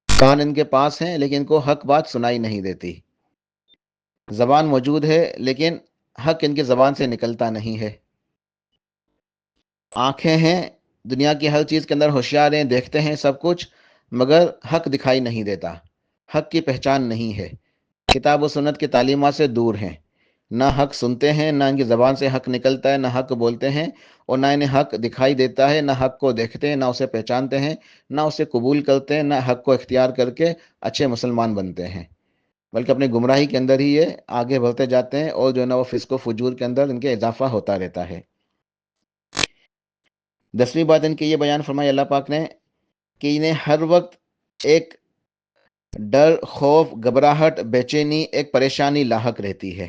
کان ان کے پاس ہیں لیکن ان کو حق بات سنائی نہیں دیتی، زبان موجود ہے لیکن حق ان کی زبان سے نکلتا نہیں ہے، آنکھیں ہیں، دنیا کی ہر چیز کے اندر ہوشیار ہیں، دیکھتے ہیں سب کچھ، مگر حق دکھائی نہیں دیتا، حق کی پہچان نہیں ہے، کتاب و سنت کی تعلیمات سے دور ہیں، نہ حق سنتے ہیں، نہ ان کی زبان سے حق نکلتا ہے، نہ حق بولتے ہیں، اور نہ انہیں حق دکھائی دیتا ہے، نہ حق کو دیکھتے ہیں، نہ اسے پہچانتے ہیں، نہ اسے قبول کرتے ہیں، نہ حق کو اختیار کر کے اچھے مسلمان بنتے ہیں، بلکہ اپنی گمراہی کے اندر ہی یہ آگے بڑھتے جاتے ہیں اور جو ہے نا وہ فسق و فجور کے اندر ان کے اضافہ ہوتا رہتا ہے۔ 10ویں بات ان کی یہ بیان فرمائی اللہ پاک نے کہ انہیں ہر وقت ایک ڈر، خوف، گھبراہٹ، بے چینی، ایک پریشانی لاحق رہتی ہے،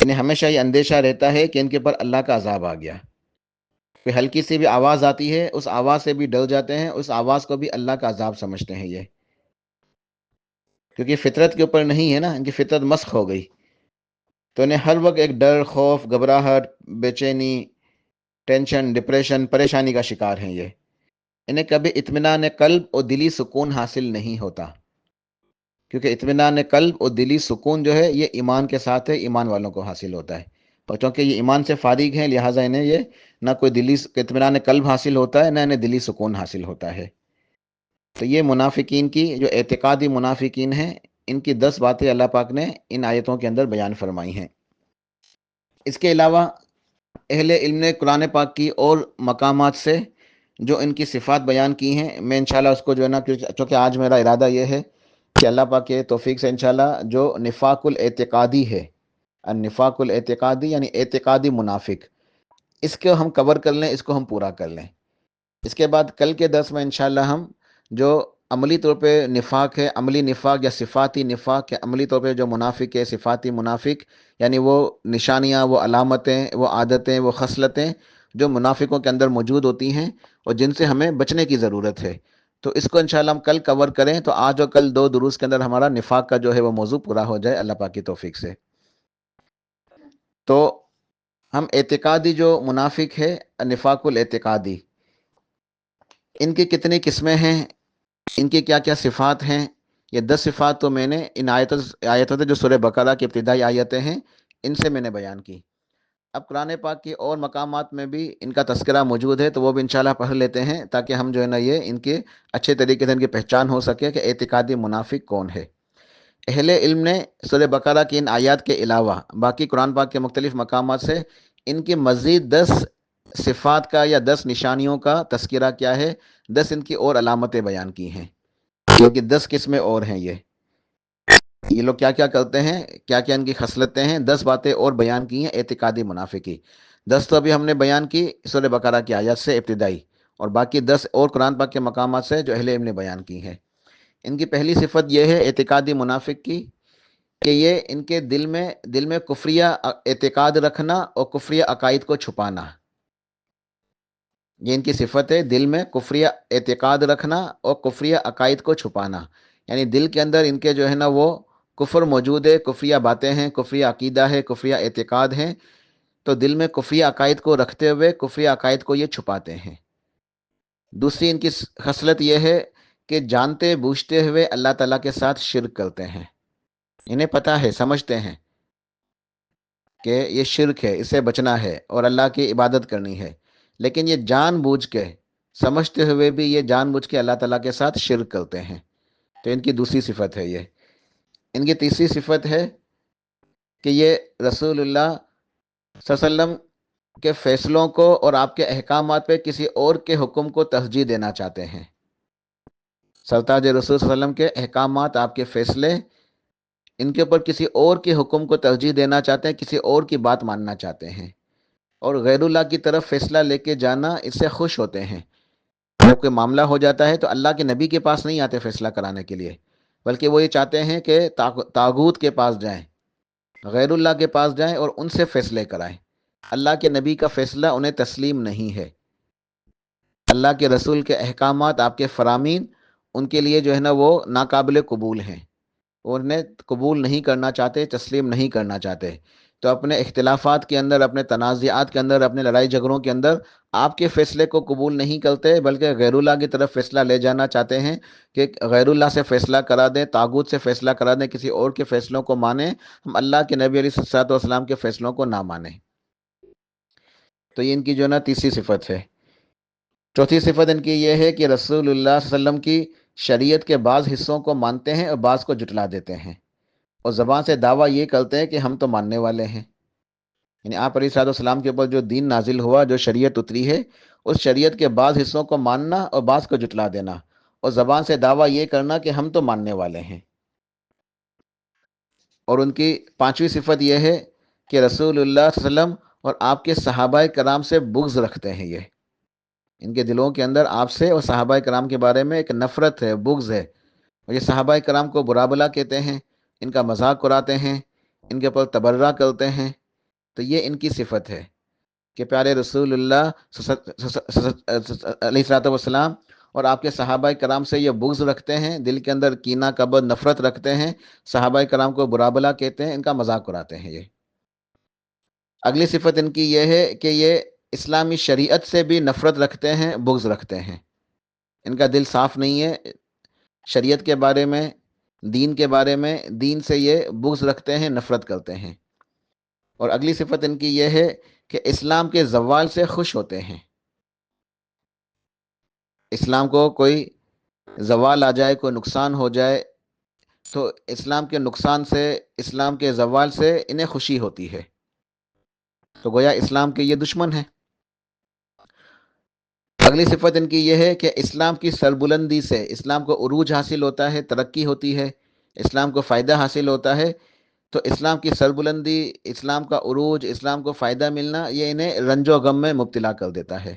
انہیں ہمیشہ یہ اندیشہ رہتا ہے کہ ان کے پر اللہ کا عذاب آ گیا، کوئی ہلکی سی بھی آواز آتی ہے اس آواز سے بھی ڈر جاتے ہیں، اس آواز کو بھی اللہ کا عذاب سمجھتے ہیں یہ، کیونکہ فطرت کے اوپر نہیں ہے نا، ان کی فطرت مسخ ہو گئی، تو انہیں ہر وقت ایک ڈر، خوف، گھبراہٹ، بے چینی، ٹینشن، ڈپریشن، پریشانی کا شکار ہیں یہ، انہیں کبھی اطمینان قلب اور دلی سکون حاصل نہیں ہوتا، کیونکہ اطمینان قلب اور دلی سکون جو ہے یہ ایمان کے ساتھ ہے، ایمان والوں کو حاصل ہوتا ہے، اور چونکہ یہ ایمان سے فارغ ہیں لہٰذا انہیں یہ نہ کوئی دلی اطمینان قلب حاصل ہوتا ہے، نہ انہیں دلی سکون حاصل ہوتا ہے۔ تو یہ منافقین کی جو اعتقادی منافقین ہیں، ان کی 10 باتیں اللہ پاک نے ان آیتوں کے اندر بیان فرمائی ہیں۔ اس کے علاوہ اہل علم نے قرآن پاک کی اور مقامات سے جو ان کی صفات بیان کی ہیں، میں انشاءاللہ اس کو جو ہے نا، چونکہ آج میرا ارادہ یہ ہے کہ اللہ پاک کے توفیق سے انشاءاللہ جو نفاق الاعتقادی ہے، النفاق الاعتقادی یعنی اعتقادی منافق، اس کو ہم کور کر لیں، اس کو ہم پورا کر لیں، اس کے بعد کل کے درس میں انشاءاللہ ہم جو عملی طور پہ نفاق ہے، عملی نفاق یا صفاتی نفاق ہے، عملی طور پہ جو منافق ہے، صفاتی منافق، یعنی وہ نشانیاں، وہ علامتیں، وہ عادتیں، وہ خصلتیں جو منافقوں کے اندر موجود ہوتی ہیں اور جن سے ہمیں بچنے کی ضرورت ہے. تو اس کو انشاءاللہ ہم کل کور کریں، تو آج اور کل 2 دروس کے اندر ہمارا نفاق کا جو ہے وہ موضوع پورا ہو جائے اللہ پاک کی توفیق سے. تو ہم اعتقادی جو منافق ہے، نفاق الاعتقادی، ان کی کتنی قسمیں ہیں، ان کی کیا کیا صفات ہیں. یہ 10 صفات تو میں نے ان آیتوں سے جو سورہ بقرہ کی ابتدائی آیتیں ہیں ان سے میں نے بیان کی. اب قرآن پاک کی اور مقامات میں بھی ان کا تذکرہ موجود ہے، تو وہ بھی انشاءاللہ پڑھ لیتے ہیں تاکہ ہم جو ہے نا یہ ان کے اچھے طریقے سے ان کی پہچان ہو سکے کہ اعتقادی منافق کون ہے. اہل علم نے سورہ بقرہ کی ان آیات کے علاوہ باقی قرآن پاک کے مختلف مقامات سے ان کی مزید 10 صفات کا یا 10 نشانیوں کا تذکرہ کیا ہے، 10 ان کی اور علامتیں بیان کی ہیں، کیونکہ 10 قسمیں اور ہیں. یہ لوگ کیا کیا کرتے ہیں، کیا کیا ان کی خصلتیں ہیں، 10 باتیں اور بیان کی ہیں اعتقادی منافقی. 10 تو ابھی ہم نے بیان کی سورہ بقرہ کی آیات سے ابتدائی، اور باقی 10 اور قرآن پاک کے مقامات سے جو اہل علم نے بیان کی ہیں. ان کی پہلی صفت یہ ہے اعتقادی منافق کی کہ یہ ان کے دل میں کفریہ اعتقاد رکھنا اور کفریہ عقائد کو چھپانا. یہ ان کی صفت ہے، دل میں کفریہ اعتقاد رکھنا اور کفریہ عقائد کو چھپانا. یعنی دل کے اندر ان کے جو ہے نا وہ کفر موجود ہے، کفریہ باتیں ہیں، کفریہ عقیدہ ہے، کفریہ اعتقاد ہیں، تو دل میں کفریہ عقائد کو رکھتے ہوئے کفریہ عقائد کو یہ چھپاتے ہیں. دوسری ان کی خصلت یہ ہے کہ جانتے بوجھتے ہوئے اللہ تعالیٰ کے ساتھ شرک کرتے ہیں. انہیں پتہ ہے، سمجھتے ہیں کہ یہ شرک ہے، اس سے بچنا ہے اور اللہ کی عبادت کرنی ہے، لیکن یہ جان بوجھ کے، سمجھتے ہوئے بھی یہ جان بوجھ کے اللہ تعالیٰ کے ساتھ شرک کرتے ہیں. تو ان کی دوسری صفت ہے یہ. ان کی تیسری صفت ہے کہ یہ رسول اللہ صلی اللہ علیہ وسلم کے فیصلوں کو اور آپ کے احکامات پہ کسی اور کے حکم کو ترجیح دینا چاہتے ہیں. سرتاج رسول صلی اللہ علیہ وسلم کے احکامات، آپ کے فیصلے، ان کے اوپر کسی اور کے حکم کو ترجیح دینا چاہتے ہیں، کسی اور کی بات ماننا چاہتے ہیں، اور غیر اللہ کی طرف فیصلہ لے کے جانا اس سے خوش ہوتے ہیں. جب کوئی معاملہ ہو جاتا ہے تو اللہ کے نبی کے پاس نہیں آتے فیصلہ کرانے کے لیے، بلکہ وہ یہ چاہتے ہیں کہ طاغوت کے پاس جائیں، غیر اللہ کے پاس جائیں اور ان سے فیصلے کرائیں. اللہ کے نبی کا فیصلہ انہیں تسلیم نہیں ہے. اللہ کے رسول کے احکامات، آپ کے فرامین، ان کے لیے جو ہے نا وہ ناقابل قبول ہیں، وہ انہیں قبول نہیں کرنا چاہتے، تسلیم نہیں کرنا چاہتے. تو اپنے اختلافات کے اندر، اپنے تنازعات کے اندر، اپنے لڑائی جھگڑوں کے اندر آپ کے فیصلے کو قبول نہیں کرتے، بلکہ غیر اللہ کی طرف فیصلہ لے جانا چاہتے ہیں کہ غیر اللہ سے فیصلہ کرا دیں، طاغوت سے فیصلہ کرا دیں، کسی اور کے فیصلوں کو مانیں، ہم اللہ کے نبی علیہ الصلوۃ والسلام کے فیصلوں کو نہ مانیں. تو یہ ان کی جو ہے نا تیسری صفت ہے. چوتھی صفت ان کی یہ ہے کہ رسول اللہ صلی اللہ علیہ وسلم کی شریعت کے بعض حصوں کو مانتے ہیں اور بعض کو جھٹلا دیتے ہیں، اور زبان سے دعویٰ یہ کرتے ہیں کہ ہم تو ماننے والے ہیں. یعنی آپ علیہ الصلوۃ والسلام کے اوپر جو دین نازل ہوا، جو شریعت اتری ہے، اس شریعت کے بعض حصوں کو ماننا اور بعض کو جھٹلا دینا، اور زبان سے دعویٰ یہ کرنا کہ ہم تو ماننے والے ہیں. اور ان کی پانچویں صفت یہ ہے کہ رسول اللہ صلی اللہ علیہ وسلم اور آپ کے صحابہ کرام سے بغض رکھتے ہیں. یہ ان کے دلوں کے اندر آپ سے اور صحابہ کرام کے بارے میں ایک نفرت ہے، بغض ہے. اور یہ صحابہ کرام کو برا بلا کہتے ہیں، ان کا مذاق اڑاتے ہیں، ان کے اوپر تبرہ کرتے ہیں. تو یہ ان کی صفت ہے کہ پیارے رسول اللہ علیہ الصلوۃ والسلام اور آپ کے صحابہ کرام سے یہ بغض رکھتے ہیں، دل کے اندر کینہ، کبر، نفرت رکھتے ہیں، صحابہ کرام کو برا بلا کہتے ہیں، ان کا مذاق اڑاتے ہیں. یہ اگلی صفت ان کی یہ ہے کہ یہ اسلامی شریعت سے بھی نفرت رکھتے ہیں، بغض رکھتے ہیں. ان کا دل صاف نہیں ہے شریعت کے بارے میں، دین کے بارے میں، دین سے یہ بغض رکھتے ہیں، نفرت کرتے ہیں. اور اگلی صفت ان کی یہ ہے کہ اسلام کے زوال سے خوش ہوتے ہیں. اسلام کو کوئی زوال آ جائے، کوئی نقصان ہو جائے، تو اسلام کے نقصان سے، اسلام کے زوال سے انہیں خوشی ہوتی ہے. تو گویا اسلام کے یہ دشمن ہیں. اگلی صفت ان کی یہ ہے کہ اسلام کی سربلندی سے اسلام کو عروج حاصل ہوتا ہے، ترقی ہوتی ہے، اسلام کو فائدہ حاصل ہوتا ہے. تو اسلام کی سربلندی، اسلام کا عروج، اسلام کو فائدہ ملنا، یہ انہیں رنج و غم میں مبتلا کر دیتا ہے.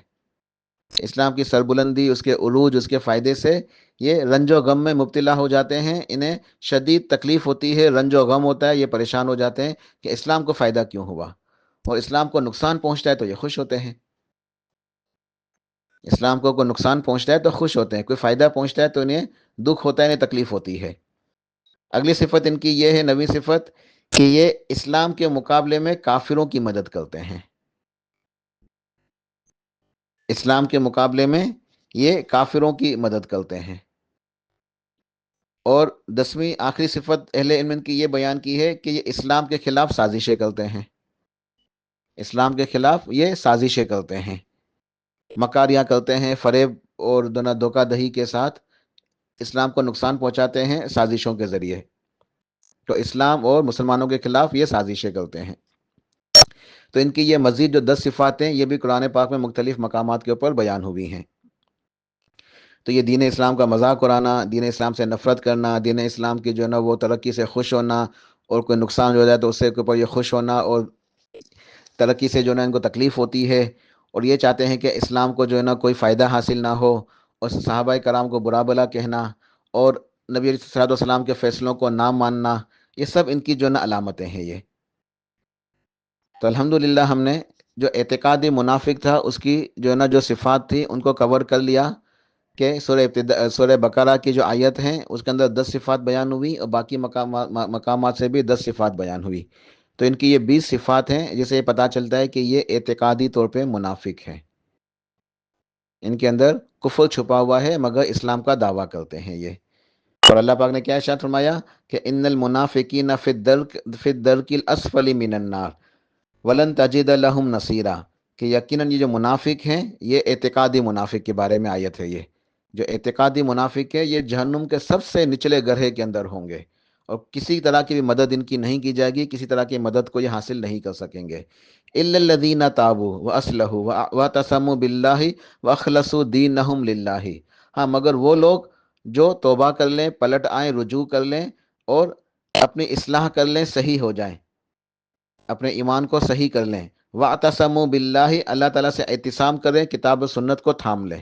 اسلام کی سربلندی، اس کے عروج، اس کے فائدے سے یہ رنج و غم میں مبتلا ہو جاتے ہیں، انہیں شدید تکلیف ہوتی ہے، رنج و غم ہوتا ہے، یہ پریشان ہو جاتے ہیں کہ اسلام کو فائدہ کیوں ہوا، اور اسلام کو نقصان پہنچتا ہے تو یہ خوش ہوتے ہیں۔ اسلام کو کوئی نقصان پہنچتا ہے تو خوش ہوتے ہیں، کوئی فائدہ پہنچتا ہے تو انہیں دکھ ہوتا ہے، انہیں تکلیف ہوتی ہے۔ اگلی صفت ان کی یہ ہے، نویں صفت، کہ یہ اسلام کے مقابلے میں کافروں کی مدد کرتے ہیں۔ اسلام کے مقابلے میں یہ کافروں کی مدد کرتے ہیں۔ اور 10ویں آخری صفت اہل علم کی یہ بیان کی ہے کہ یہ اسلام کے خلاف سازشیں کرتے ہیں۔ اسلام کے خلاف یہ سازشیں کرتے ہیں، مکاریاں کرتے ہیں، فریب اور دھوکہ دہی کے ساتھ اسلام کو نقصان پہنچاتے ہیں سازشوں کے ذریعے۔ تو اسلام اور مسلمانوں کے خلاف یہ سازشیں کرتے ہیں۔ تو ان کی یہ مزید جو 10 صفات ہیں، یہ بھی قرآن پاک میں مختلف مقامات کے اوپر بیان ہوئی ہیں۔ تو یہ دین اسلام کا مذاق اڑانا، دین اسلام سے نفرت کرنا، دین اسلام کی جو ہے نا وہ ترقی سے خوش ہونا، اور کوئی نقصان ہو جائے تو اس سے اوپر یہ خوش ہونا، اور ترقی سے جو ہے نا ان کو تکلیف ہوتی ہے، اور یہ چاہتے ہیں کہ اسلام کو جو ہے نا کوئی فائدہ حاصل نہ ہو، اور صحابہ کرام کو برا بلا کہنا، اور نبی علیہ الصلوۃ والسلام کے فیصلوں کو نہ ماننا، یہ سب ان کی جو ہے نا علامتیں ہیں یہ۔ تو الحمدللہ ہم نے جو اعتقادی منافق تھا اس کی جو ہے نا جو صفات تھی ان کو کور کر لیا، کہ سورہ بقرہ کی جو آیت ہیں اس کے اندر 10 صفات بیان ہوئی، اور باقی مقامات سے بھی 10 صفات بیان ہوئی۔ تو ان کی یہ 20 صفات ہیں، جسے یہ پتہ چلتا ہے کہ یہ اعتقادی طور پہ منافق ہیں، ان کے اندر کفر چھپا ہوا ہے مگر اسلام کا دعویٰ کرتے ہیں یہ۔ اور اللہ پاک نے کیا ارشاد فرمایا کہ ان المنافقین فی الدرک الاسفل من النار ولن تجد لهم نصیرا، کہ یقیناً یہ جو منافق ہیں، یہ اعتقادی منافق کے بارے میں آیت ہے یہ، جو اعتقادی منافق ہے یہ جہنم کے سب سے نچلے گرہے کے اندر ہوں گے، اور کسی طرح کی بھی مدد ان کی نہیں کی جائے گی، کسی طرح کی مدد کو یہ حاصل نہیں کر سکیں گے۔ الا الذین تابوا واصلحوا واعتصموا باللہ واخلصوا دینہم للہ، ہاں مگر وہ لوگ جو توبہ کر لیں، پلٹ آئیں، رجوع کر لیں، اور اپنی اصلاح کر لیں، صحیح ہو جائیں، اپنے ایمان کو صحیح کر لیں، وَاعْتَصَمُوا بِاللَّهِ، اللہ تعالیٰ سے اعتصام کریں، کتاب و سنت کو تھام لیں،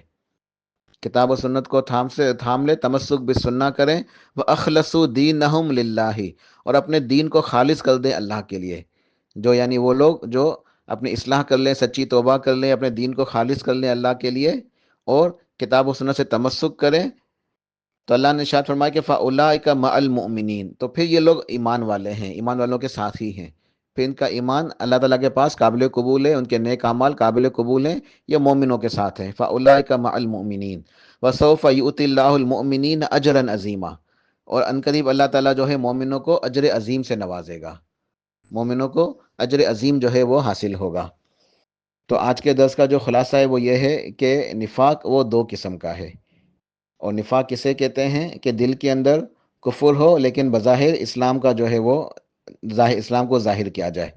کتاب و سنت کو تھام لیں، تمسک بالسنہ کریں، وَأَخْلَصُوا دِينَهُمْ لِلَّهِ، اور اپنے دین کو خالص کر دیں اللہ کے لیے، جو یعنی وہ لوگ جو اپنی اصلاح کر لیں، سچی توبہ کر لیں، اپنے دین کو خالص کر لیں اللہ کے لیے، اور کتاب و سنت سے تمسک کریں، تو اللہ نے ارشاد فرمایا کہ فَأُولَٰئِکَ مَعَ الْمُؤْمِنِينَ، تو پھر یہ لوگ ایمان والے ہیں، ایمان والوں کے ساتھ ہی ہیں، پھر ان کا ایمان اللہ تعالیٰ کے پاس قابل قبول ہے، ان کے نیک اعمال قابل قبول ہیں، یہ مومنوں کے ساتھ ہیں۔ فَأُولَٰئِکَ مَعَ الْمُؤْمِنِينَ وَسَوْفَ يُؤْتِ اللَّهُ الْمُؤْمِنِينَ أَجْرًا عَظِيمًا، اور عنقریب اللہ تعالیٰ جو ہے مومنوں کو اجر عظیم سے نوازے گا، مومنوں کو اجر عظیم جو ہے وہ حاصل ہوگا۔ تو آج کے درس کا جو خلاصہ ہے وہ یہ ہے کہ نفاق وہ 2 قسم کا ہے، اور نفاق کسے کہتے ہیں کہ دل کے اندر کفر ہو لیکن بظاہر اسلام کا جو ہے وہ اسلام کو ظاہر کیا جائے،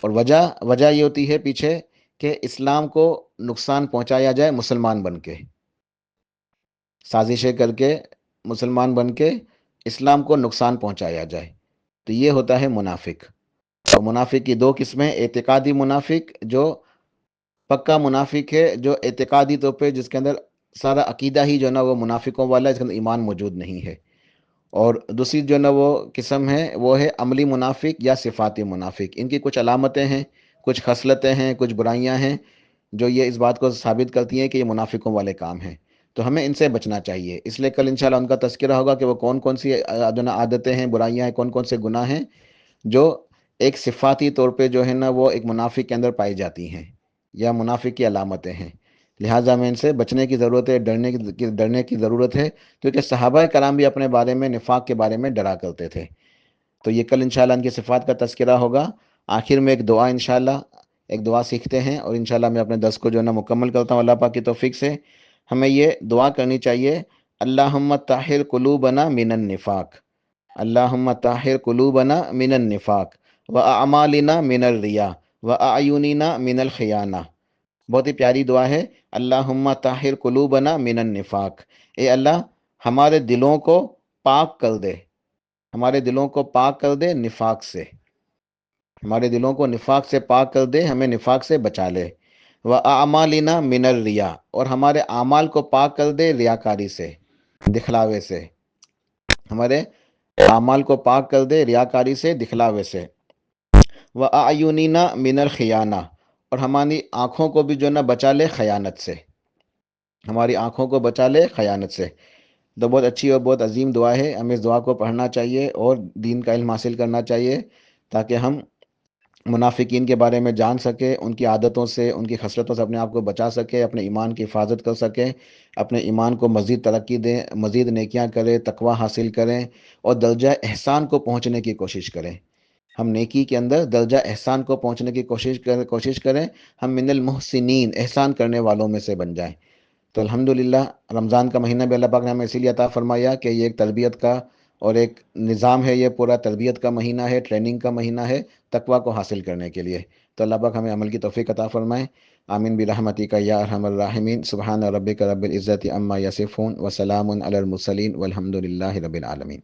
اور وجہ یہ ہوتی ہے پیچھے کہ اسلام کو نقصان پہنچایا جائے مسلمان بن کے، سازشیں کر کے مسلمان بن کے اسلام کو نقصان پہنچایا جائے، تو یہ ہوتا ہے منافق۔ اور منافق کی 2 قسمیں، اعتقادی منافق جو پکا منافق ہے، جو اعتقادی طور پہ جس کے اندر سارا عقیدہ ہی جو ہے نا وہ منافقوں والا ہے، اس کے اندر ایمان موجود نہیں ہے، اور دوسری جو ہے نا وہ قسم ہے وہ ہے عملی منافق یا صفاتی منافق، ان کی کچھ علامتیں ہیں، کچھ خصلتیں ہیں، کچھ برائیاں ہیں جو یہ اس بات کو ثابت کرتی ہیں کہ یہ منافقوں والے کام ہیں، تو ہمیں ان سے بچنا چاہیے۔ اس لیے کل انشاءاللہ ان کا تذکرہ ہوگا کہ وہ کون کون سی عادتیں ہیں، برائیاں ہیں، کون کون سے گناہ ہیں جو ایک صفاتی طور پہ جو ہے نا وہ ایک منافق کے اندر پائی جاتی ہیں یا منافق کی علامتیں ہیں، لہٰذا ہمیں ان سے بچنے کی ضرورت ہے، ڈرنے کی ضرورت ہے، کیونکہ صحابہ کرام بھی اپنے بارے میں نفاق کے بارے میں ڈرا کرتے تھے۔ تو یہ کل انشاءاللہ ان کی صفات کا تذکرہ ہوگا۔ آخر میں ایک دعا انشاءاللہ، ایک دعا سیکھتے ہیں، اور انشاءاللہ میں اپنے درس کو جو ہے نا مکمل کرتا ہوں اللہ پاک کی توفیق سے۔ ہمیں یہ دعا کرنی چاہیے، اللہم طہر قلوبنا من النفاق، اللہم طہر قلوبنا من النفاق واعمالنا من الریا واعیننا من الخیانہ۔ بہت ہی پیاری دعا ہے، اللہم طاہر قلوبنا من النفاق، اے اللہ ہمارے دلوں کو پاک کر دے، ہمارے دلوں کو پاک کر دے نفاق سے، ہمارے دلوں کو نفاق سے پاک کر دے، ہمیں نفاق سے بچا لے، وَأَعْمَالِنَا مِنَ الرِّيَا، اور ہمارے اعمال کو پاک کر دے ریاکاری سے، دکھلاوے سے، ہمارے اعمال کو پاک کر دے ریاکاری سے، دکھلاوے سے۔ وَأَعْيُنِنَا مِنَ الْخِيَانَةِ، اور ہماری آنکھوں کو بھی جو نا بچا لے خیانت سے، ہماری آنکھوں کو بچا لے خیانت سے۔ تو بہت اچھی اور بہت عظیم دعا ہے، ہمیں اس دعا کو پڑھنا چاہیے اور دین کا علم حاصل کرنا چاہیے تاکہ ہم منافقین کے بارے میں جان سکیں، ان کی عادتوں سے، ان کی خصلتوں سے اپنے آپ کو بچا سکیں، اپنے ایمان کی حفاظت کر سکیں، اپنے ایمان کو مزید ترقی دیں، مزید نیکیاں کریں، تقوی حاصل کریں اور درجہ احسان کو پہنچنے کی کوشش کریں۔ ہم نیکی کے اندر درجہ احسان کو پہنچنے کی کوشش کریں، ہم من المحسنین احسان کرنے والوں میں سے بن جائیں۔ تو الحمدللہ رمضان کا مہینہ بھی اللہ پاک نے ہمیں اسی لیے عطا فرمایا کہ یہ ایک تربیت کا اور ایک نظام ہے، یہ پورا تربیت کا مہینہ ہے، ٹریننگ کا مہینہ ہے تقوی کو حاصل کرنے کے لیے۔ تو اللہ پاک ہمیں عمل کی توفیق عطا فرمائے، آمین برحمتک یا ارحم الراحمین۔ سبحان ربک رب العزت عما یصفون وسلام علی المرسلین والحمد للہ رب العالمین۔